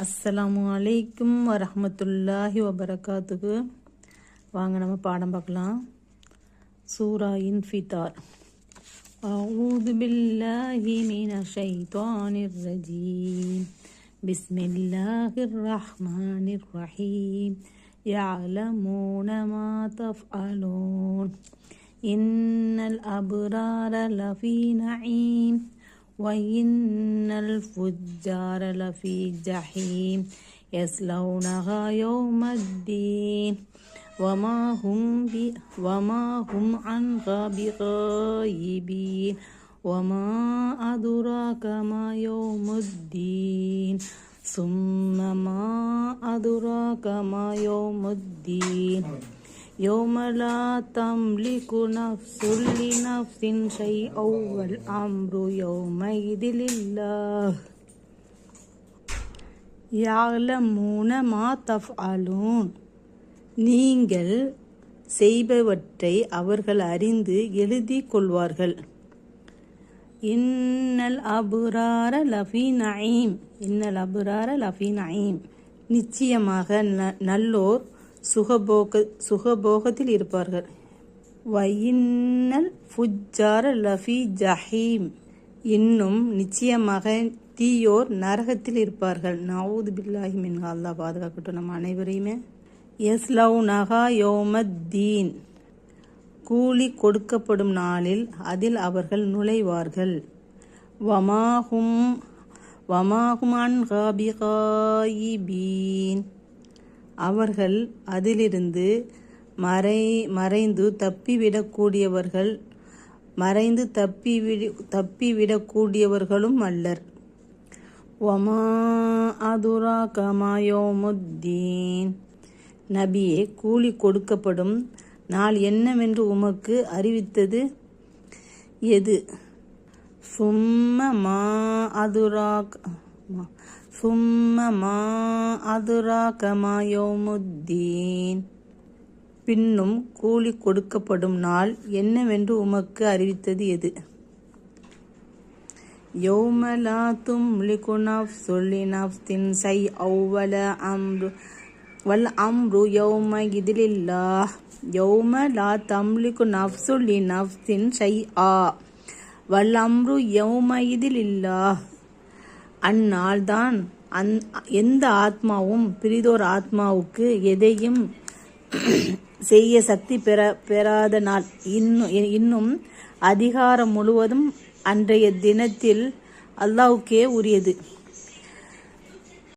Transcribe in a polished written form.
அஸ்ஸலாமு அலைக்கும் வரஹ்மத்துல்லாஹி வபரகாத்துஹு. வாங்க நம்ம பாடம் பார்க்கலாம். சூரா இன்ஃபிதார். அஊது பில்லாஹி மினஷ் ஷைத்தானிர் ரஜீம். பிஸ்மில்லாஹிர் ரஹ்மானிர் ரஹீம். يعلمون ما تفعلون إن الأبرار لفي نعيم وإن الفجار لفي جحيم يصلونها يوم الدين وما هم عنها بغائبين وما أدراك ما يوم الدين ثم ما أدراك ما يوم الدين يوم لا تملك نفس لنفس شيئا والأمر يومئذ لله يعلمون ما تفعلون. நீங்கள் செய்பவற்றை அவர்கள் அறிந்து எழுதிக் கொள்வார்கள். இன்னல் அபுரார லஃபி நயீம். இன்னல் அபுரார லஃபி நயீம். நிச்சயமாக நல்லோர் சுகபோகத்தில் இருப்பார்கள். வயின்னல் ஃபுஜ்ஜார லஃபி ஜஹீம். இன்னும் நிச்சயமாக தீயோர் நரகத்தில் இருப்பார்கள். நஊது பில்லாஹி மின்ஹா. அல்லாஹ் பாதுகாக்கட்டும் நம்ம அனைவரையுமே. யஸ்லௌனஹா யௌமத்தீன். கூலி கொடுக்கப்படும் நாளில் அதில் அவர்கள் நுழைவார்கள். வமாஹும் அன்ஹா பிகாயிபீன். அவர்கள் அதிலிருந்து மறைந்து தப்பிவிடக்கூடியவர்களும் அல்லர். வமா அதுராக மா யௌமுத்தீன். நபியே, கூலி கொடுக்கப்படும் நாள் என்னவென்று உமக்கு அறிவித்தது எது? சும்ம மா அதுராக மா யௌமுத்தீன். பின்னும் கூலி கொடுக்கப்படும் நாள் என்னவென்று உமக்கு அறிவித்தது எது? யௌம லா தும்லிகு நஃப்சுன் லினஃப்சின் ஷைஅன் வல் அம்ரு யௌமஇதின் லில்லாஹ். யௌம லா தம்லிகு நஃப்சுன் லினஃப்சின் ஷைஅன் வல் அம்ரு யௌமஇதின் லில்லாஹ். அந்நாள்தான் எந்த ஆத்மாவும் பிரிதோர் ஆத்மாவுக்கு எதையும் செய்ய சக்தி பெறாத நாள். இன்னும் அதிகாரம் முழுவதும் அன்றைய தினத்தில் அல்லாஹ்வுக்கே உரியது.